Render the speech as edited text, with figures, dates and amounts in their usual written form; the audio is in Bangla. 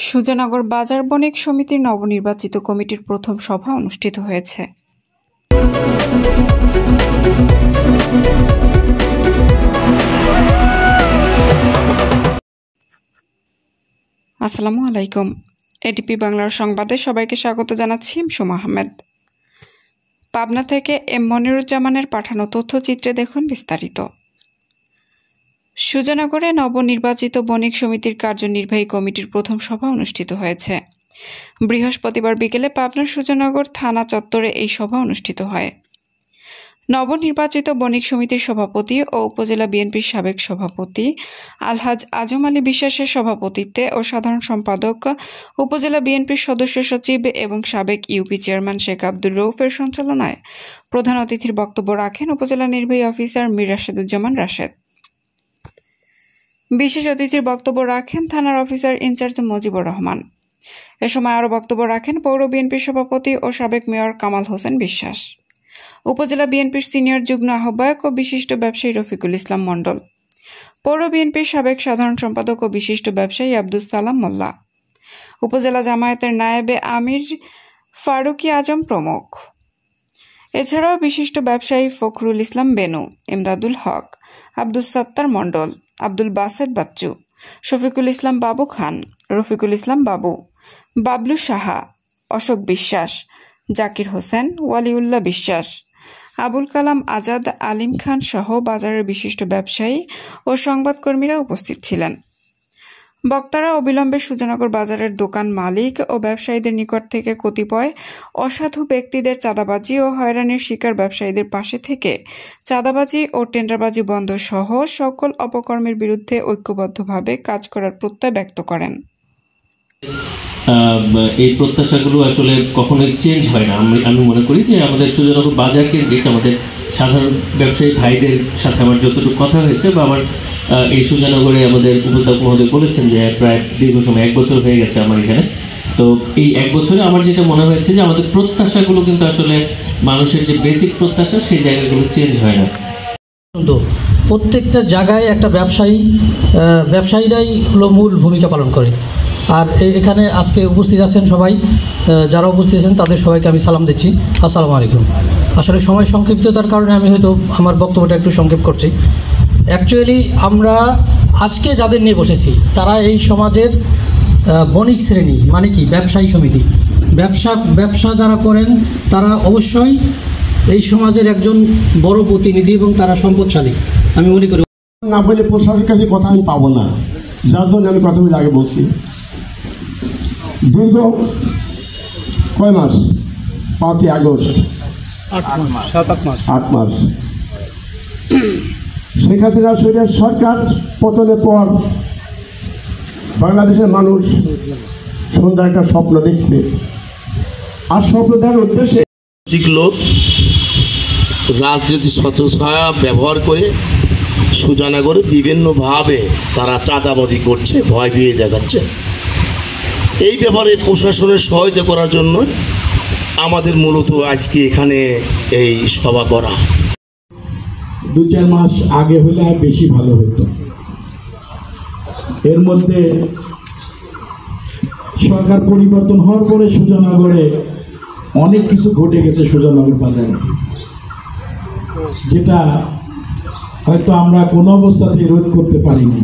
সুজানগর বাজার বণিক সমিতির নবনির্বাচিত কমিটির প্রথম সভা অনুষ্ঠিত হয়েছে। আসসালামু আলাইকুম। এডিপি বাংলার সংবাদে সবাইকে স্বাগত জানাচ্ছি। সুমা আহমেদ। পাবনা থেকে এম মনিরুজ্জামানের পাঠানো তথ্যচিত্রে দেখুন বিস্তারিত। সুজানগরে নবনির্বাচিত বণিক সমিতির কার্যনির্বাহী কমিটির প্রথম সভা অনুষ্ঠিত হয়েছে। বৃহস্পতিবার বিকেলে পাবনার সুজানগর থানা চত্বরে এই সভা অনুষ্ঠিত হয়। নবনির্বাচিত বণিক সমিতির সভাপতি ও উপজেলা বিএনপির সাবেক সভাপতি আলহাজ আজম আলী বিশ্বাসের সভাপতিত্বে ও সাধারণ সম্পাদক উপজেলা বিএনপির সদস্য সচিব এবং সাবেক ইউপি চেয়ারম্যান শেখ আব্দুর রৌফের সঞ্চালনায় প্রধান অতিথির বক্তব্য রাখেন উপজেলা নির্বাহী অফিসার মীর রাশেদুজ্জামান রাশেদ। বিশেষ অতিথির বক্তব্য রাখেন থানার অফিসার ইনচার্জ মুজিবুর রহমান। এ সময় আরও বক্তব্য রাখেন পৌর বিএনপির সভাপতি ও সাবেক মেয়র কামাল হোসেন বিশ্বাস, উপজেলা বিএনপির সিনিয়র যুগ্ম আহ্বায়ক ও বিশিষ্ট ব্যবসায়ী রফিকুল ইসলাম মণ্ডল, পৌর বিএনপির সাবেক সাধারণ সম্পাদক ও বিশিষ্ট ব্যবসায়ী আব্দুস সালাম মোল্লা, উপজেলা জামায়াতের নায়েবে আমির ফারুকি আজম প্রমুখ। এছাড়াও বিশিষ্ট ব্যবসায়ী ফখরুল ইসলাম বেনু, ইমদাদুল হক, আব্দুস সাত্তার মণ্ডল, আব্দুল বাসেদ বাচ্চু, শফিকুল ইসলাম বাবু খান, রফিকুল ইসলাম বাবু, বাবলু সাহা, অশোক বিশ্বাস, জাকির হোসেন, ওয়ালিউল্লাহ বিশ্বাস, আবুল কালাম আজাদ, আলিম খান সহ বাজারের বিশিষ্ট ব্যবসায়ী ও সংবাদকর্মীরা উপস্থিত ছিলেন। বক্তারা অবিলম্বে সুজানগর বাজারের দোকান মালিক ও ব্যবসায়ীদের নিকট থেকে কতিপয় অসাধু ব্যক্তিদের চাঁদাবাজি ও হয়রানির শিকার ব্যবসায়ীদের পাশে থেকে চাঁদাবাজি ও টেন্ডারবাজি বন্ধ সহ সকল অপকর্মের বিরুদ্ধে ঐক্যবদ্ধভাবে কাজ করার প্রত্যয় ব্যক্ত করেন। এই প্রত্যাশাগুলো আসলে কখনোই চেঞ্জ হয় না। আমি মনে করি যে আমাদের সুজানগর বাজার কেন্দ্রিক আমাদের সাধারণ ব্যবসায়ী ভাইদের সাথে আমার যতটুকু কথা হয়েছে বা আমার এই সুজানগরে আমাদের উপস্থাপক মহোদয় বলেছেন যে প্রায় দীর্ঘ সময় 1 বছর হয়ে গেছে আমার এখানে। তো এই 1 বছরে আমার যেটা মনে হয়েছে যে আমাদের প্রত্যাশাগুলো কিন্তু আসলে মানুষের যে বেসিক প্রত্যাশা সেই জায়গাগুলো চেঞ্জ হয় না। তো প্রত্যেকটা জায়গায় একটা ব্যবসায়ীরাই হলো মূল ভূমিকা পালন করে। আর এখানে আজকে উপস্থিত আছেন সবাই, যারা উপস্থিত আছেন তাদের সবাইকে আমি সালাম দিচ্ছি, আসসালামু আলাইকুম। আসলে সময় সংক্ষিপ্ততার কারণে আমি হয়তো আমার বক্তব্যটা একটু সংক্ষেপ করছি। অ্যাকচুয়ালি আমরা আজকে যাদের নিয়ে বসেছি তারা এই সমাজের বণিক শ্রেণী, মানে কি ব্যবসায়ী সমিতি, ব্যবসা যারা করেন তারা অবশ্যই এই সমাজের একজন বড় প্রতিনিধি এবং তারা সম্পদশালী। আমি মনে করি না বলে প্রশাসনের কাছে কথা আমি পাবো না, যার জন্য আমি কথাগুলো আগে বলছি। দীর্ঘ কয় মাস, 5ই আগস্ট 8 মাস শেখ হাসিনা সরকার পতনের পর বাংলাদেশের মানুষ সুন্দর একটা স্বপ্ন দেখছে, আর স্বপ্ন দেওয়ার উদ্দেশ্যে লোক রাজনীতি ছত্রছায়া ব্যবহার করে সুজানগরে বিভিন্নভাবে তারা চাঁদাবাজি করছে, ভয় পেয়ে দেখাচ্ছে। এই ব্যাপারে প্রশাসনের সহায়তা করার জন্য আমাদের মূলত আজকে এখানে এই সভা করা। 2-4 মাস আগে হলে আর বেশি ভালো হতো। এর মধ্যে সরকার পরিবর্তন হওয়ার পরে সুজানগরে অনেক কিছু ঘটে গেছে সুজানগর বাজারে, যেটা হয়তো আমরা কোনো অবস্থাতেই রোধ করতে পারিনি।